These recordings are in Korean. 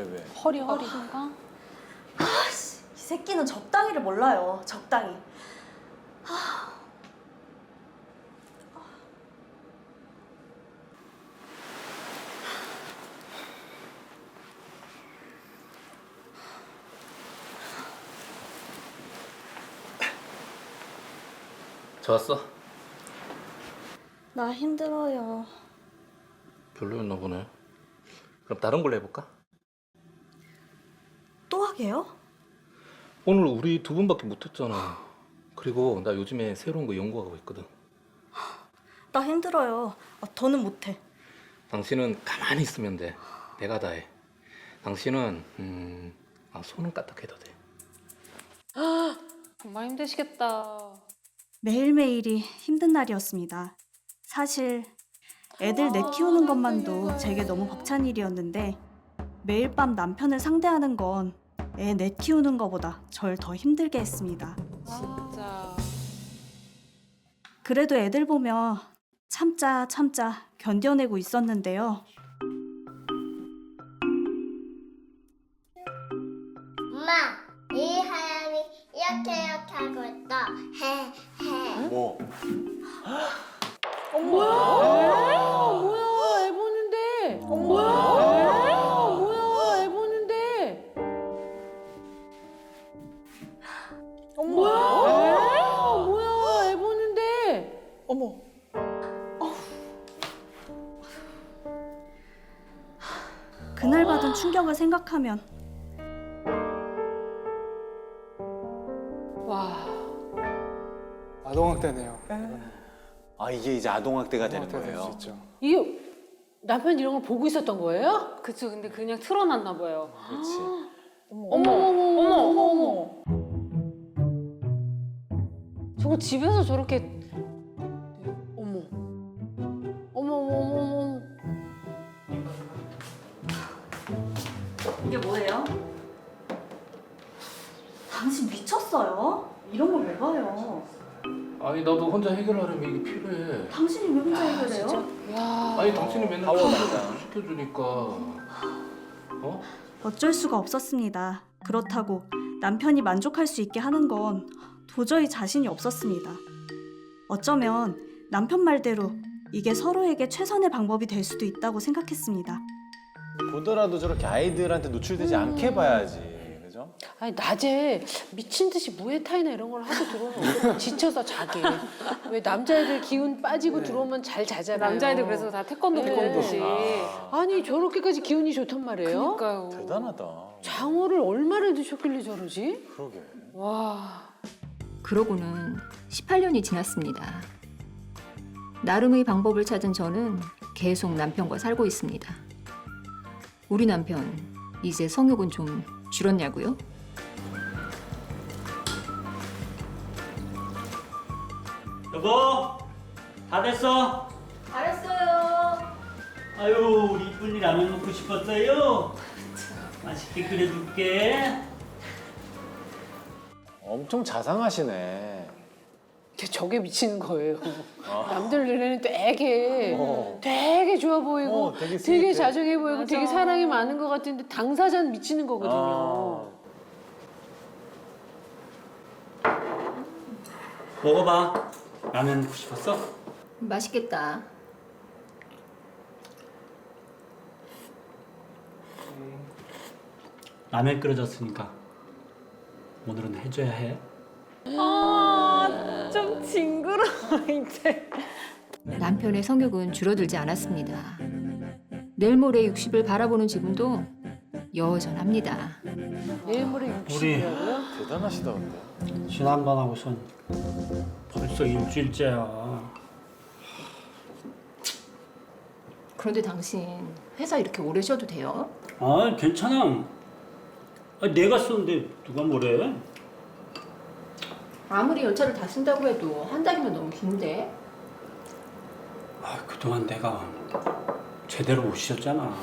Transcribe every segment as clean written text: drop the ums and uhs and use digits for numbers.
왜? 허리인가? 아씨, 이 새끼는 적당히를 몰라요. 적당히. 좋았어? 나 힘들어요. 별로였나 보네. 그럼 다른 걸로 해볼까? 또 하게요? 오늘 우리 두 분밖에 못했잖아. 그리고 나 요즘에 새로운 거 연구하고 있거든. 나 힘들어요. 더는 못해. 당신은 가만히 있으면 돼. 내가 다 해. 당신은 손은 까딱해도 돼. 정말 힘드시겠다. 매일매일이 힘든 날이었습니다. 사실 애들 내 키우는 것만도 제게 너무 벅찬 일이었는데 매일 밤 남편을 상대하는 건 애 내 키우는 것보다 절 더 힘들게 했습니다. 진짜. 그래도 애들 보며 참자 견뎌내고 있었는데요. 엄마, 이 하얀이 이렇게 하고 있다. 헤헤. 뭐? 뭐야, 애 보는데. 뭐야, 애 보는데. 뭐야, 애 보는데. 어머. 그날 받은 충격을 생각하면 와. 아동학대네요. 아 이게 이제 아동학대가 되는 아동학대 될수 거예요? 있죠. 이게 남편 이런 걸 보고 있었던 거예요? 그쵸, 근데 그냥 틀어놨나 봐요. 그렇지. 어머. 저거 집에서 저렇게. 어머. 어머. 이게 뭐예요? 당신 미쳤어요? 이런 걸 왜 봐요? 아니 나도 혼자 해결하려면 이게 필요해. 당신이 왜 혼자 해결해요? 야. 아니 당신이 맨날 파워 청소 받자. 시켜주니까. 어? 어쩔 수가 없었습니다. 그렇다고 남편이 만족할 수 있게 하는 건 도저히 자신이 없었습니다. 어쩌면 남편 말대로 이게 서로에게 최선의 방법이 될 수도 있다고 생각했습니다. 보더라도 저렇게 아이들한테 노출되지 않게 봐야지. 그죠? 아니, 낮에 미친 듯이 무에타이나 이런 걸 하고 들어오면 지쳐서 자게. 왜 남자애들 기운 빠지고 들어오면 잘 자잖아요. 남자애들 그래서 다 태권도 네. 배우듯이. 아니, 저렇게까지 기운이 좋단 말이에요? 그러니까요. 대단하다. 장어를 얼마나 드셨길래 저러지? 그러게. 와. 그러고는 18년이 지났습니다. 나름의 방법을 찾은 저는 계속 남편과 살고 있습니다. 우리 남편, 이제 성욕은 좀 줄었냐고요? 여보, 다 됐어? 잘했어요. 아유, 우리 이쁜이 라면 먹고 싶었어요. 맛있게 끓여줄게. 엄청 자상하시네. 저게 미치는 거예요. 남들 눈에는 되게 어. 되게 좋아 보이고 어, 되게 되게 스윗해. 자중해 보이고 맞아. 되게 사랑이 많은 것 같은데 당사자는 미치는 거거든요. 먹어봐. 라면 먹고 싶었어? 맛있겠다. 라면 끓여졌으니까 오늘은 해줘야 해. 좀 징그러워, 이제. 남편의 성욕은 줄어들지 않았습니다. 내일 모레 60을 바라보는 지금도 여전합니다. 내일 모레 60이라고요? 대단하시다 근데. 지난번하고선 벌써 일주일째야. 그런데 당신 회사 이렇게 오래 쉬어도 돼요? 아, 괜찮아. 아, 내가 썼는데 누가 뭐래? 아무리 연차를 다 쓴다고 해도 한 달이면 너무 긴데. 아, 그동안 내가 제대로 못 쉬었잖아.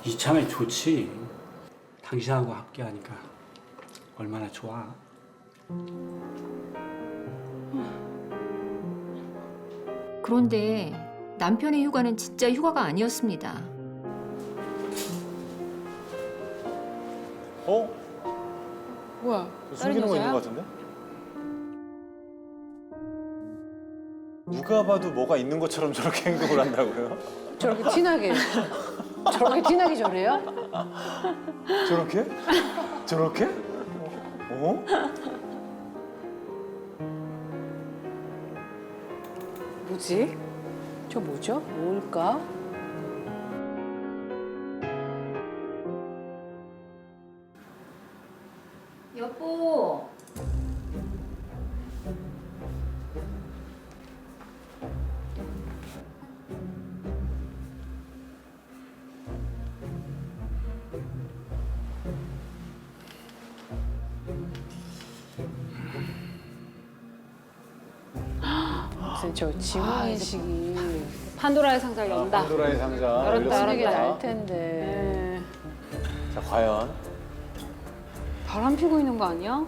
이참에 좋지. 당신하고 함께하니까 얼마나 좋아. 그런데 남편의 휴가는 진짜 휴가가 아니었습니다. 어? 뭐야? 숨기는 거 있는 것 같은데? 누가 봐도 뭐가 있는 것처럼 저렇게 행동을 한다고요? 저렇게 티나게. 저렇게 티나게 저래요? 저렇게? 저렇게? 어? 뭐지? 저 뭐죠? 뭘까? 여보. 무슨 저 지문인식이 판도라의 상자를 연다. 판도라의 상자. 열었다, 열렸습니다. 쓰는 열었다. 날 텐데. 네. 자, 과연? 바람 피고 있는 거 아니야?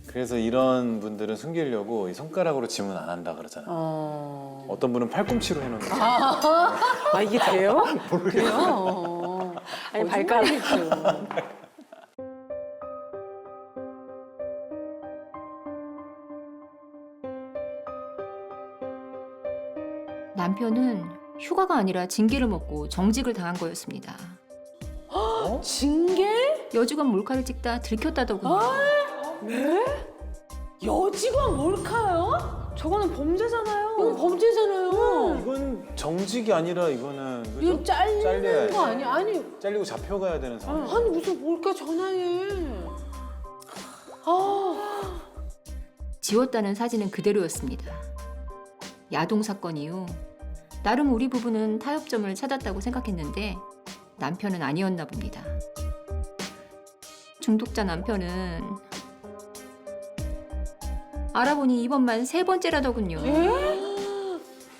그래서 이런 분들은 숨기려고 이 손가락으로 지문 안 한다 그러잖아요. 어떤 분은 팔꿈치로 해놓는 거죠. 아 이게 돼요? 그래요? 아니, 발가락. 남편은 휴가가 아니라 징계를 먹고 정직을 당한 거였습니다. 징계? 여직원 몰카를 찍다 들켰다더군요. 네? 여직원 몰카요? 저거는 범죄잖아요. 이거 범죄잖아요. 이건 정직이 아니라 이거는 그죠? 이거 잘리는 잘려야지. 거 아니야? 아니, 잘리고 잡혀가야 되는 상황. 아니 무슨 몰카 전화해? 아, 지웠다는 사진은 그대로였습니다. 야동 사건 이후 나름 우리 부부는 타협점을 찾았다고 생각했는데 남편은 아니었나 봅니다. 중독자 남편은 알아보니 이번만 3번째라더군요.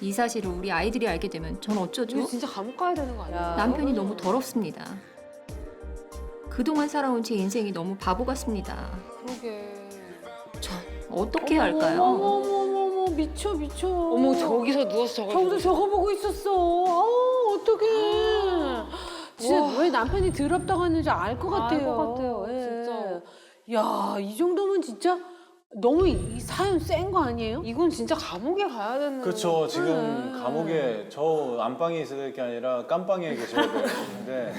이 사실을 우리 아이들이 알게 되면 전 어쩌죠? 이거 진짜 감옥 가야 되는 거 아니야? 남편이 너무 더럽습니다. 그동안 살아온 제 인생이 너무 바보 같습니다. 그러게. 전 어떻게 해야 할까요? 어머머머머 미쳐. 어머, 저기서 누워서 저걸 저기서 보고 저거 보고 있었어. 어떡해. 진짜 와. 왜 남편이 더럽다고 하는지 알 것 같아요. 알 것 같아요, 예. 진짜. 야, 이 정도면 진짜 너무 이 사연 센 거 아니에요? 이건 진짜 감옥에 가야 되는. 그렇죠. 지금 감옥에 저 안방에 있어야 될 게 아니라 깜방에 계셔야 되는데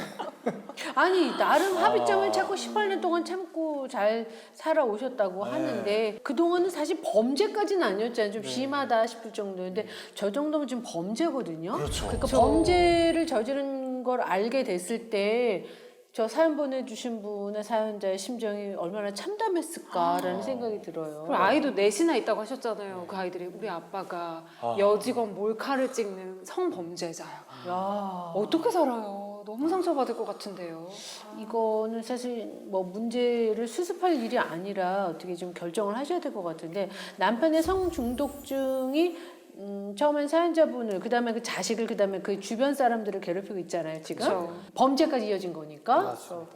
아니 나름 합의점을 찾고 18년 동안 참고 잘 살아오셨다고 네. 하는데 그동안은 사실 범죄까지는 아니었잖아요. 좀 심하다 싶을 정도인데 저 정도면 지금 범죄거든요. 그렇죠. 그러니까 범죄를 저지른 걸 알게 됐을 때 저 사연 보내주신 분의 사연자의 심정이 얼마나 참담했을까라는 생각이 들어요. 그리고 아이도 넷이나 있다고 하셨잖아요. 그 아이들이 우리 아빠가 여직원 몰카를 찍는 성범죄자야. 야, 어떻게 살아요? 너무 상처받을 것 같은데요. 이거는 사실 뭐 문제를 수습할 일이 아니라 어떻게 좀 결정을 하셔야 될 것 같은데 남편의 성중독증이 처음엔 사연자분을 그다음에 그 자식을 그다음에 그 주변 사람들을 괴롭히고 있잖아요 지금 그쵸. 범죄까지 이어진 거니까 맞습니다.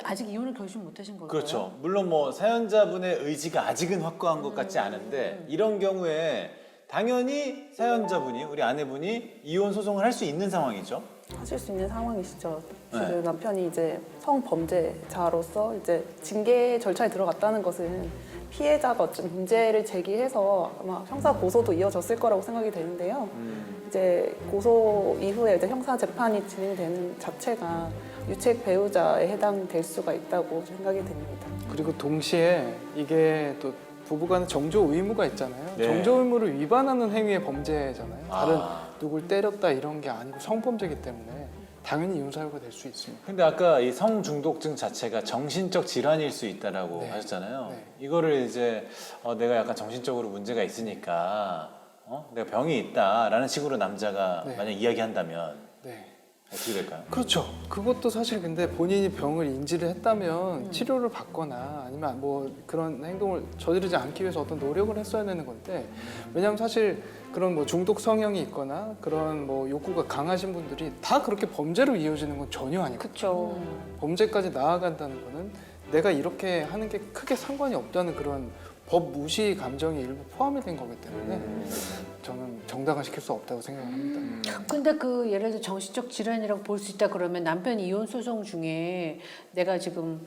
아직 이혼을 결심 못하신 걸까요? 그렇죠. 물론 뭐 사연자분의 의지가 아직은 확고한 것 같지 않은데 이런 경우에 당연히 사연자분이 우리 아내분이 이혼 소송을 할 수 있는 상황이죠. 하실 수 있는 상황이시죠. 네. 지금 남편이 이제 성범죄자로서 이제 징계 절차에 들어갔다는 것은 피해자가 어떤 문제를 제기해서 아마 형사 고소도 이어졌을 거라고 생각이 되는데요. 이제 고소 이후에 이제 형사 재판이 진행되는 자체가 유책 배우자에 해당될 수가 있다고 생각이 됩니다. 그리고 동시에 이게 또 부부간에 정조 의무가 있잖아요. 네. 정조 의무를 위반하는 행위의 범죄잖아요. 다른 아. 누굴 때렸다 이런 게 아니고 성범죄이기 때문에 당연히 이혼 사유가 될 수 있습니다. 근데 아까 이 성중독증 자체가 정신적 질환일 수 있다라고 네. 하셨잖아요. 네. 이거를 이제 내가 약간 정신적으로 문제가 있으니까 내가 병이 있다라는 식으로 남자가 네. 만약 이야기한다면 네. 어떻게 될까요? 그렇죠. 그것도 사실 근데 본인이 병을 인지를 했다면 치료를 받거나 아니면 뭐 그런 행동을 저지르지 않기 위해서 어떤 노력을 했어야 되는 건데 왜냐하면 사실 그런 뭐 중독 성향이 있거나 그런 뭐 욕구가 강하신 분들이 다 그렇게 범죄로 이어지는 건 전혀 아니거든요. 그렇죠. 범죄까지 나아간다는 거는 내가 이렇게 하는 게 크게 상관이 없다는 그런 법 무시 감정이 일부 포함이 된 거기 때문에 저는 정당화시킬 수 없다고 생각합니다. 근데 그 예를 들어 정신적 질환이라고 볼 수 있다 그러면 남편 이혼 소송 중에 내가 지금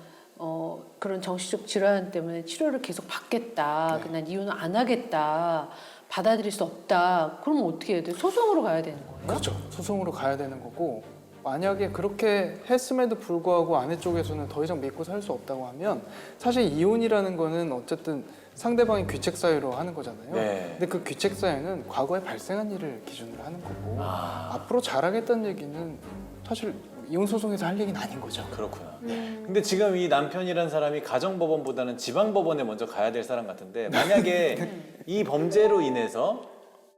그런 정신적 질환 때문에 치료를 계속 받겠다. 네. 난 이혼을 안 하겠다. 받아들일 수 없다. 그러면 어떻게 해야 돼? 소송으로 가야 되는 거예요? 그렇죠. 소송으로 가야 되는 거고 만약에 그렇게 했음에도 불구하고 아내 쪽에서는 더 이상 믿고 살 수 없다고 하면 사실 이혼이라는 거는 어쨌든 상대방이 귀책 사유로 하는 거잖아요. 네. 근데 그 귀책 사유는 과거에 발생한 일을 기준으로 하는 거고 앞으로 잘하겠다는 얘기는 사실 이혼 소송에서 할 얘기는 아닌 거죠. 그렇구나. 근데 지금 이 남편이란 사람이 가정법원보다는 지방법원에 먼저 가야 될 사람 같은데 만약에 이 범죄로 인해서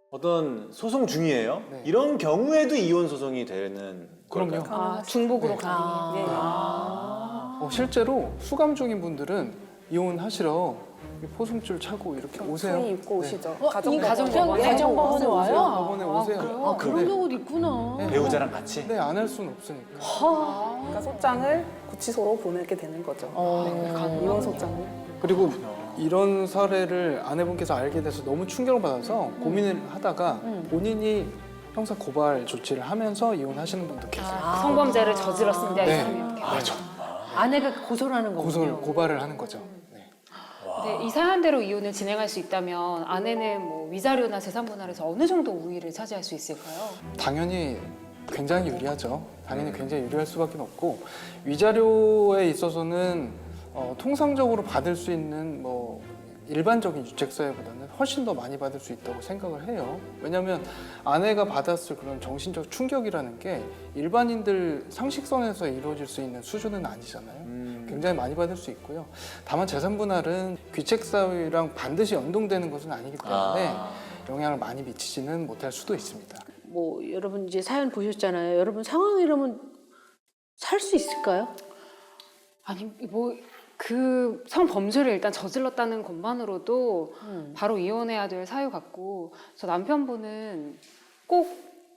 어떤 소송 중이에요. 네. 이런 경우에도 이혼 소송이 되는 그럼요. 걸까요? 중복으로 네. 가능해요. 실제로 수감 중인 분들은 이혼하시러 포승줄 차고 이렇게 오세요. 수의 입고 오시죠. 이 가정법원에 가정법원에 와요? 가정법원에 오세요. 아, 그런 경우도 있구나. 네. 배우자랑 같이? 네, 안 할 수는 없으니까. 그러니까 소장을 구치소로 보내게 되는 거죠. 네, 이혼 소장을. 그리고 이런 사례를 아내분께서 알게 돼서 너무 충격을 받아서 고민을 하다가 본인이 형사 고발 조치를 하면서 이혼하시는 분도 계세요. 성범죄를 저질렀습니다. 네. 이 사람이 이렇게. 아내가 고소를 하는 거군요. 고발을 하는 거죠. 네. 네, 이 사안대로 이혼을 진행할 수 있다면 아내는 뭐 위자료나 재산 분할에서 어느 정도 우위를 차지할 수 있을까요? 당연히 굉장히 유리하죠. 당연히 굉장히 유리할 수밖에 없고 위자료에 있어서는 통상적으로 받을 수 있는 뭐 일반적인 유책 사유보다는 훨씬 더 많이 받을 수 있다고 생각을 해요. 왜냐하면 아내가 받았을 그런 정신적 충격이라는 게 일반인들 상식선에서 이루어질 수 있는 수준은 아니잖아요. 굉장히 많이 받을 수 있고요. 다만 재산 분할은 귀책 사유랑 반드시 연동되는 것은 아니기 때문에 영향을 많이 미치지는 못할 수도 있습니다. 뭐 여러분 이제 사연 보셨잖아요. 여러분 상황 이러면 살 수 있을까요? 아니 뭐 그 성범죄를 일단 저질렀다는 것만으로도 바로 이혼해야 될 사유 같고 저 남편분은 꼭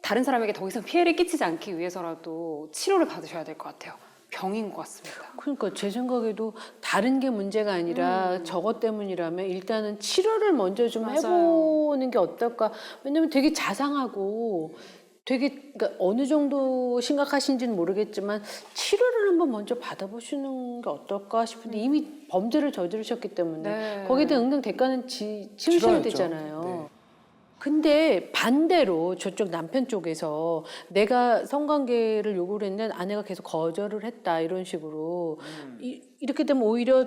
다른 사람에게 더 이상 피해를 끼치지 않기 위해서라도 치료를 받으셔야 될 것 같아요. 병인 것 같습니다. 그러니까 제 생각에도 다른 게 문제가 아니라 저것 때문이라면 일단은 치료를 먼저 좀 맞아요. 해보는 게 어떨까. 왜냐면 되게 자상하고 되게 그러니까 어느 정도 심각하신지는 모르겠지만 치료를 한번 먼저 받아보시는 게 어떨까 싶은데 이미 범죄를 저지르셨기 때문에 네. 거기에 대한 응당 대가는 치르셔야 치러야죠. 되잖아요. 네. 근데 반대로 저쪽 남편 쪽에서 내가 성관계를 요구를 했는데 아내가 계속 거절을 했다 이런 식으로 이렇게 되면 오히려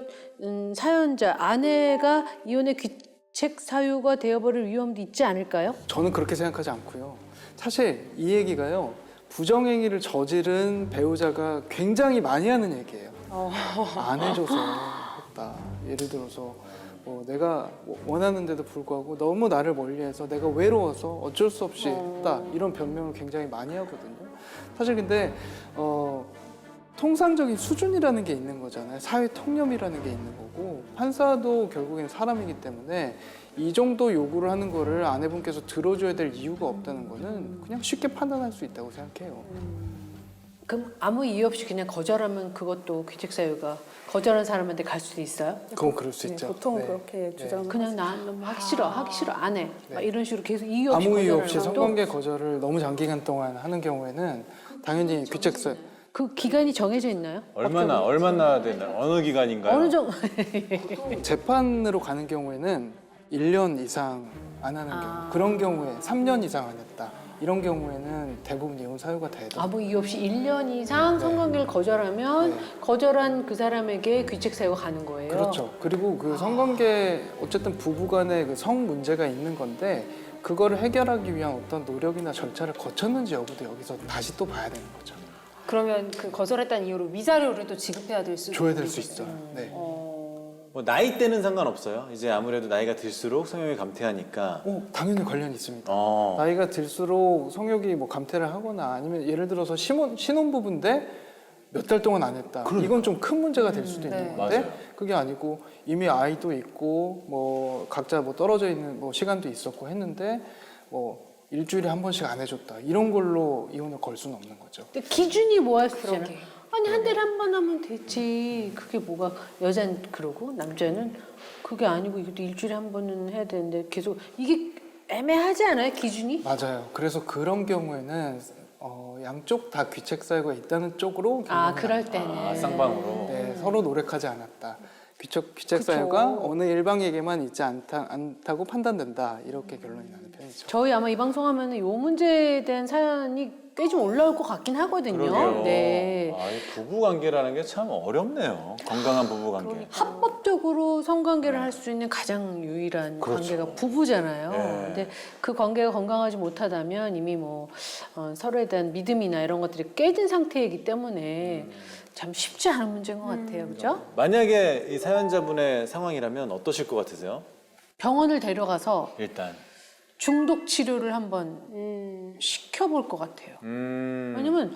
사연자 아내가 이혼의 귀책 사유가 되어버릴 위험도 있지 않을까요? 저는 그렇게 생각하지 않고요. 사실 이 얘기가요. 부정행위를 저지른 배우자가 굉장히 많이 하는 얘기예요. 안 해줘서 했다. 예를 들어서 뭐 내가 원하는데도 불구하고 너무 나를 멀리해서 내가 외로워서 어쩔 수 없이 했다. 이런 변명을 굉장히 많이 하거든요. 사실 근데 통상적인 수준이라는 게 있는 거잖아요. 사회 통념이라는 게 있는 거고 판사도 결국엔 사람이기 때문에 이 정도 요구를 하는 거를 아내분께서 들어줘야 될 이유가 없다는 거는 그냥 쉽게 판단할 수 있다고 생각해요. 그럼 아무 이유 없이 그냥 거절하면 그것도 귀책 사유가 거절한 사람한테 갈 수도 있어요? 그건 그럴 수 있죠. 보통 네. 그렇게 주장을 그냥 나 너무 하기 싫어 안 해. 막 이런 식으로 계속 이유 없이 아무 이유 거절하는 없이 것도 성관계 거절을 너무 장기간 동안 하는 경우에는 당연히 귀책 사유. 그 기간이 정해져 있나요? 얼마나 되나? 어느 기간인가요? 어느 정도 재판으로 가는 경우에는 1년 이상 안 하는 경우 그런 경우에 3년 이상 안 했다 이런 경우에는 대부분 이혼 사유가 돼요. 아무 이유 없이 1년 이상 성관계를 거절하면 네. 거절한 그 사람에게 귀책 사유가 가는 거예요. 그렇죠. 그리고 그 성관계 어쨌든 부부간에 그 성 문제가 있는 건데 그거를 해결하기 위한 어떤 노력이나 절차를 거쳤는지 여부도 여기서 다시 또 봐야 되는 거죠. 그러면 그 거절했다는 이유로 위자료를 또 지급해야 될 수도 줘야 될 수 있어요. 네. 뭐 나이대는 상관없어요. 이제 아무래도 나이가 들수록 성욕이 감퇴하니까. 당연히 관련이 있습니다. 어. 나이가 들수록 성욕이 뭐 감퇴를 하거나 아니면 예를 들어서 신혼부부인데 몇 달 동안 안 했다. 이건 좀 큰 문제가 될 수도 있는 네. 건데 맞아요. 그게 아니고 이미 아이도 있고 뭐 각자 뭐 떨어져 있는 뭐 시간도 있었고 했는데 뭐 일주일에 한 번씩 안 해줬다. 이런 걸로 이혼을 걸 수는 없는 거죠. 근데 기준이 뭐였어요? 아니 한 달에 한 번 하면 되지. 그게 뭐가 여자는 그러고 남자는 그게 아니고 이것도 일주일에 한 번은 해야 되는데 계속 이게 애매하지 않아요 기준이? 맞아요. 그래서 그런 경우에는 양쪽 다 귀책 사유가 있다는 쪽으로 그럴 때는 쌍방으로. 네, 서로 노력하지 않았다. 귀책 사유가 어느 일방에게만 있지 않다고 판단된다. 이렇게 결론이 나는 편이죠. 저희 아마 이 방송하면 이 문제에 대한 사연이 꽤 좀 올라올 것 같긴 하거든요. 그러게요. 네. 이 부부 관계라는 게 참 어렵네요. 건강한 부부 관계. 합법적으로 성관계를 할 수 있는 가장 유일한 그렇죠. 관계가 부부잖아요. 네. 근데 그 관계가 건강하지 못하다면 이미 뭐 서로에 대한 믿음이나 이런 것들이 깨진 상태이기 때문에 참 쉽지 않은 문제인 것 같아요. 그죠? 만약에 이 사연자분의 상황이라면 어떠실 것 같으세요? 병원을 데려가서 일단. 중독 치료를 한번 시켜볼 것 같아요. 왜냐면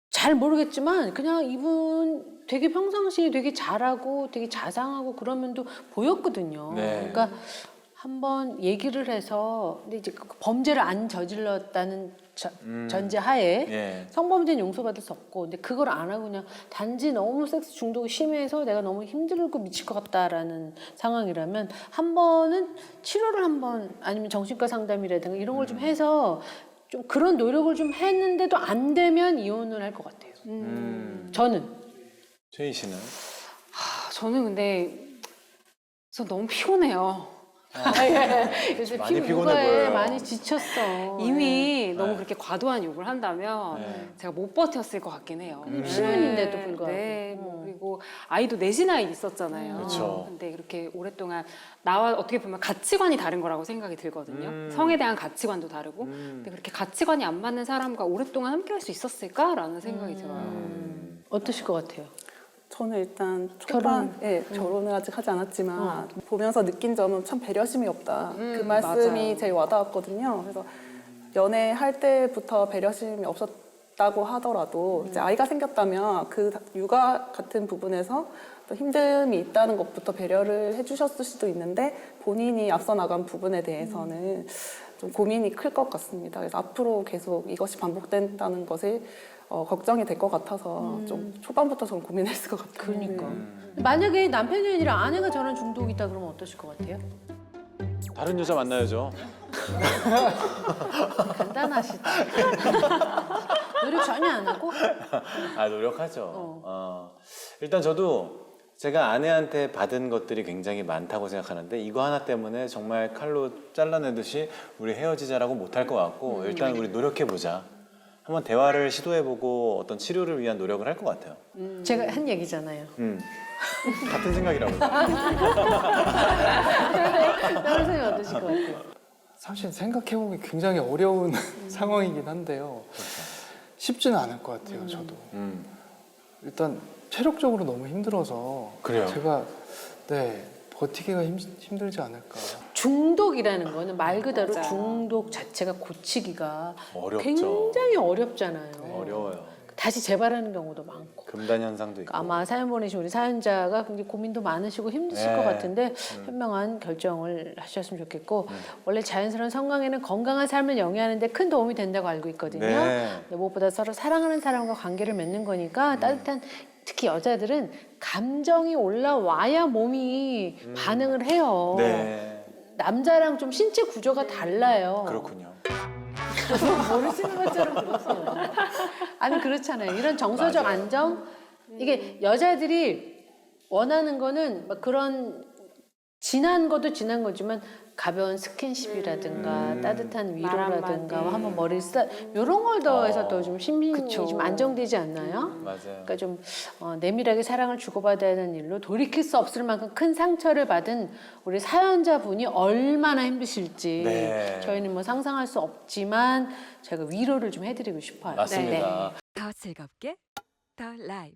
잘 모르겠지만 그냥 이분 되게 평상시에 되게 잘하고 되게 자상하고 그런 면도 보였거든요. 네. 그러니까 한번 얘기를 해서 근데 이제 그 범죄를 안 저질렀다는 전제하에 예. 성범죄는 용서받을 수 없고 근데 그걸 안 하고 그냥 단지 너무 섹스 중독이 심해서 내가 너무 힘들고 미칠 것 같다라는 상황이라면 한 번은 치료를 한번 아니면 정신과 상담이라든가 이런 걸 좀 해서 좀 그런 노력을 좀 했는데도 안 되면 이혼을 할 것 같아요. 저는. 최희 씨는? 저는 근데 저 너무 피곤해요. 요새 많이 피곤해 육아에 보여요. 많이 지쳤어. 이미 너무 네. 그렇게 과도한 욕을 한다면 네. 제가 못 버텼을 것 같긴 해요. 신혼인데도 불구하고. 네, 그리고 아이도 넷이나 있었잖아요. 그렇죠. 근데 이렇게 오랫동안 나와 어떻게 보면 가치관이 다른 거라고 생각이 들거든요. 성에 대한 가치관도 다르고. 근데 그렇게 가치관이 안 맞는 사람과 오랫동안 함께할 수 있었을까라는 생각이 들어요. 어떠실 것 같아요? 저는 일단 초반에 결혼을 아직 하지 않았지만 보면서 느낀 점은 참 배려심이 없다. 그 말씀이 맞아요. 제일 와닿았거든요. 그래서 연애할 때부터 배려심이 없었다고 하더라도 이제 아이가 생겼다면 그 육아 같은 부분에서 또 힘듦이 있다는 것부터 배려를 해주셨을 수도 있는데 본인이 앞서 나간 부분에 대해서는 좀 고민이 클 것 같습니다. 그래서 앞으로 계속 이것이 반복된다는 것을 걱정이 될 것 같아서 좀 초반부터 저는 고민했을 것 같아요. 그러니까. 만약에 남편이 아니라 아내가 저런 중독이다 그러면 어떠실 것 같아요? 다른 여자 만나야죠. 간단하시다. 노력 전혀 안 하고? 노력하죠. 일단 저도 제가 아내한테 받은 것들이 굉장히 많다고 생각하는데 이거 하나 때문에 정말 칼로 잘라내듯이 우리 헤어지자라고 못할 것 같고 일단 우리 노력해보자. 한번 대화를 시도해보고 어떤 치료를 위한 노력을 할 것 같아요. 제가 한 얘기잖아요. 같은 생각이라고요. 다른 생각 어떠실 것 같아요? 사실 생각해보면 굉장히 어려운 상황이긴 한데요. 쉽지는 않을 것 같아요, 저도. 일단 체력적으로 너무 힘들어서 그래요? 제가 버티기가 힘들지 않을까. 중독이라는 거는 말 그대로 맞아요. 중독 자체가 고치기가 어렵죠. 굉장히 어렵잖아요. 어려워요. 다시 재발하는 경우도 많고. 금단 현상도 있고. 아마 사연 보내신 우리 사연자가 굉장히 고민도 많으시고 힘드실 네. 것 같은데 현명한 결정을 하셨으면 좋겠고 원래 자연스러운 성관계는 건강한 삶을 영위하는 데 큰 도움이 된다고 알고 있거든요. 네. 근데 무엇보다 서로 사랑하는 사람과 관계를 맺는 거니까 따뜻한 특히 여자들은 감정이 올라와야 몸이 반응을 해요. 네. 남자랑 좀 신체 구조가 달라요. 그렇군요. 모르시는 것처럼 들었어요. 아니 그렇잖아요. 이런 정서적 맞아요. 안정 이게 여자들이 원하는 거는 막 그런 진한 것도 진한 거지만 가벼운 스킨십이라든가 따뜻한 위로라든가 말 한마디. 한번 머리 쓰 이런 걸 더해서 더 좀 심신이 그쵸. 좀 안정되지 않나요? 맞아요. 그러니까 좀 내밀하게 사랑을 주고받아야 하는 일로 돌이킬 수 없을 만큼 큰 상처를 받은 우리 사연자분이 얼마나 힘드실지 네. 저희는 뭐 상상할 수 없지만 제가 위로를 좀 해드리고 싶어요. 맞습니다. 네. 더 즐겁게 더 라이브